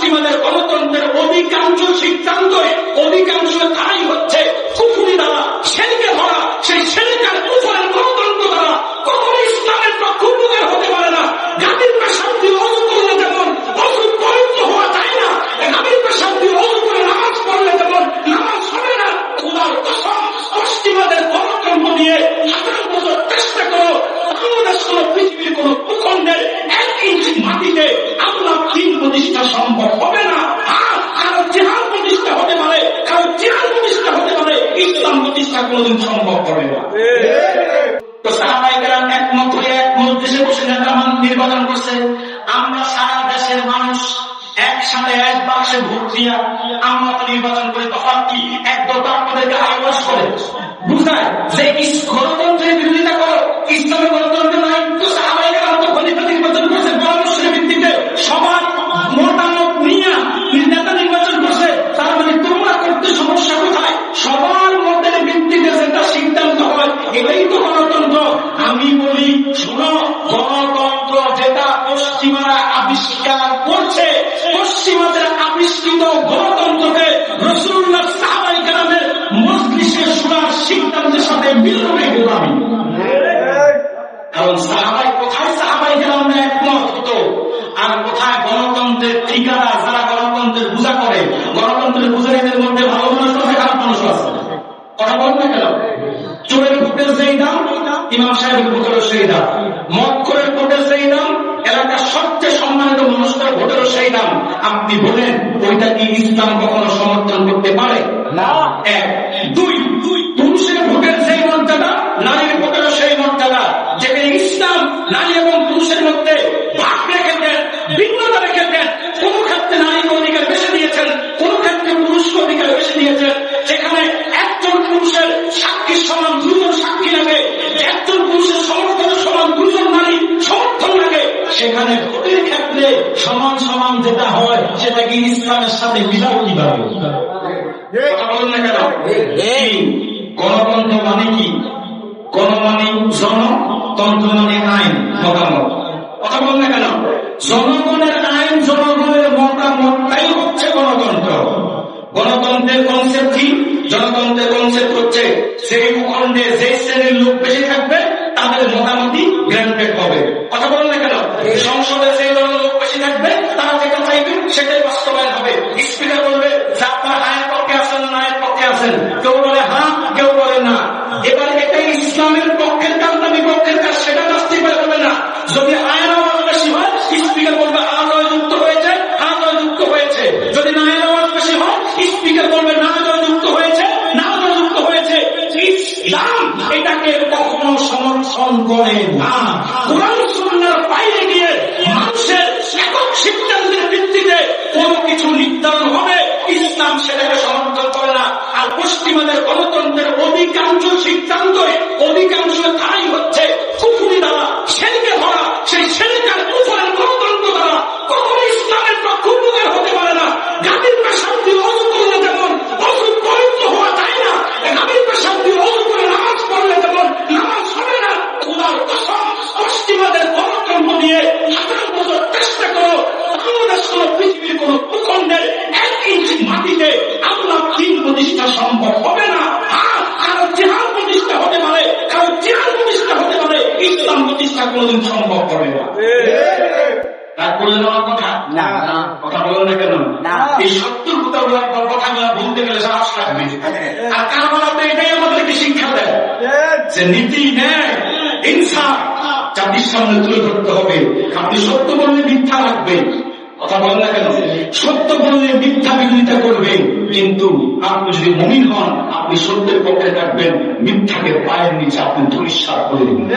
পশ্চিমাদের গণতন্ত্রের অধিকাংশ সিদ্ধান্তই অধিকাংশ ধারাই হচ্ছে কুফরি দ্বারা, শেরকে ধরা। সেই শেরকার কুফরের গণতন্ত্র দ্বারা কখনো ইসলামের পক্ষ উপকার হতে পারে না। গাভীর পেশাব দিয়ে অজু করলে যেমন অজু পবিত্র হওয়া যায় না, গাভীর পেশাব দিয়ে অজু করে নামাজ পড়লে যেমন নামাজ হবে না। খোদার কসম, পশ্চিমাদের গণতন্ত্র নিয়ে 18 বছর চেষ্টা করো, বাংলাদেশ কোন পৃথিবীর কোন ভূখণ্ডের 1 ইঞ্চি মাটিতে আল্লাহ দ্বীন প্রতিষ্ঠা সম্ভব হবে না। কারো জিহাদ প্রতিষ্ঠা হতে পারে, কারো জিহাদ প্রতিষ্ঠা হতে পারে, ইসলাম প্রতিষ্ঠা কোনদিন সম্ভব হবে না। তো সাহাবায়ে কেরাম একমত হয়ে এক মজলিসে বসে নেতা নির্বাচন করছে। আমরা সারা দেশের মানুষ একসাথে এক বাক্সে ভোট দিয়া আমরা তো নির্বাচন করি, তখন কি একদল আমাদেরকে আইওয়াস করে বুঝায় যে গণতন্ত্রের বিরোধিতা করো, ইসলামের গণতন্ত্র নাই। তো সাহাবায়ে কেরাম তো খলিফা নির্বাচন করছে পরামর্শের ভিত্তিতে, সবার মতামত নিয়ে নেতা নির্বাচন করছে। তার মানে তোমরা করতে সমস্যা কোথায়? সবার মতের ভিত্তিতে যেটা সিদ্ধান্ত হয় এটাই তো গণতন্ত্র। আমি বলি শোনো, গণতন্ত্র যেটা পশ্চিমারা আবিষ্কার করছে, পশ্চিমাদের আবিষ্কৃত গণতন্ত্রকে রাসূলুল্লাহ সাহাবায়ে কেরামের মজলিসে শুনার সিদ্ধান্তের সাথে মিলবে গোলামি। কারণ সাহাবায়ে কেরাম একমত হতো, আর কোথায় গণতন্ত্রের ঠিকাদার যারা গণতন্ত্রের পূজা করে, গণতন্ত্রের পূজারীদের মধ্যে ভালো মানুষ আছে, খারাপ মানুষ আছে। কথা বলবে কেন? চোরের ভোটের যেই দাম, ইমাম সাহেবের ভোটেরও সেই দাম। মক্করের ভোটের যেই দাম, এলাকার সবচেয়ে সম্মানিত মানুষটার ভোটেরও সেই দাম। আপনি বলেন ওইটা কি ইসলাম কখনো সমর্থন করতে পারে না? এক। দুই, পুরুষের ভোটের যেই মর্যাদা, নারীর ভোটেরও সেই মর্যাদা। যেখানে ইসলাম নারী এবং পুরুষের মধ্যে ভাগ রেখে দেন, ভিন্নতা রেখে দেন। কোন ক্ষেত্রে নারীকে অধিকার বেশি দিয়েছেন, কোন ক্ষেত্রে পুরুষকে অধিকার বেশি দিয়েছেন। যেখানে একজন পুরুষের সাক্ষীর সমান 2 জন সাক্ষী লাগে, একজন পুরুষের সমর্থনের সমান 2 জন নারী সমর্থন লাগে, সেখানে ভোটের ক্ষেত্রে সমান সমান যেটা হয় সেটা কি ইসলামের সাথে মিলাও কিভাবে? কথা বলেন না কেন? গণতন্ত্র মানে কি? গণমানে জনতন্ত্র মানে আইন, মতামত। কথা বলেন না কেন? জনগণের আইন, জনগণের মতামতটাই হচ্ছে গণতন্ত্র। গণতন্ত্রের কনসেপ্ট কি? জনতন্ত্রের কনসেপ্ট হচ্ছে সেই ভূখণ্ডে যে শ্রেণীর লোক বেশি থাকবে তাদের মতামতই গ্রান্টেড হবে। কথা বলেন না কেন? সংসদে যে দলের লোক বেশি থাকবে তারা যেটা চাইবে সেটাই বাস্তবায়ন হবে। স্পিকার বলবে যে আপনার আইন পক্ষে আছেন না আইন পক্ষে আছেন, কেউ বলে হ্যাঁ, কেউ বলে না। এবার এটাই ইসলামের পক্ষের কাজ না বিপক্ষের কাজ সেটা জাস্টিফাই হবে না। যদি আইন আওয়াজ বেশি হয়, স্পিকার বলবে হ্যাঁ জয়যুক্ত হয়েছে, হ্যাঁ জয়যুক্ত হয়েছে। যদি না আইন আওয়াজ বেশি হয়, স্পিকার বলবে না জয়যুক্ত হয়েছে, না জয়যুক্ত হয়েছে। ইসলাম এটাকে কখনো সমর্থন করে না। কোরআন সুন্নাহর বাইরে গিয়ে মানুষের একক সিদ্ধান্তের ভিত্তিতে কোনো কিছু নির্ধারণ হবে, ইসলাম সেটাকে সমর্থন করে না। আর পশ্চিমাদের গণতন্ত্রের অধিকাংশ সিদ্ধান্তই অধিকাংশ ধারাই হচ্ছে কুফরি দ্বারা, শেরকে ধরা। সেই শেরকার কুফরের গণতন্ত্র দ্বারা কখনো ইসলামের পক্ষ উপকার হতে পারে না। গাভীর পেশাব দিয়ে অজু করলে যেমন অজু পবিত্র হওয়া যায় না, গাভীর পেশাব দিয়ে অজু করে নামাজ পড়লে যেমন নামাজ হবে না। খোদার কসম, পশ্চিমাদের গণতন্ত্র নিয়ে 18 বছর চেষ্টা করো, বাংলাদেশ কোন পৃথিবীর কোন ভূখণ্ডের 1 ইঞ্চি মাটিতে আল্লাহ দ্বীন প্রতিষ্ঠা সম্ভব হবে না। কারো জিহাদ প্রতিষ্ঠা হতে পারে, কারো জিহাদ প্রতিষ্ঠা হতে পারে, ইসলাম প্রতিষ্ঠা কোনদিন সম্ভব হবে না। রাগ করলেন আমার কথা? না, কথা বলেন না কেন? এই 70 কথাগুলো বলতে গেলে সাহস লাগবে। আর কারণ আপনি এটাই আমাদেরকে শিক্ষা দেয় যে নীতি, ন্যায়, ইনসাফ জাতির সামনে তুলে ধরতে হবে। আপনি সত্য বললে মিথ্যা লাগবে, কথা বলেন না কেন? সত্য বললে মিথ্যা বিরোধিতা করবেন, কিন্তু আপনি যদি মুমিন হন আপনি সত্যের পক্ষে থাকবেন, মিথ্যাকে পায়ের নিচে আপনি ধরিষ্কার করে দিবেন।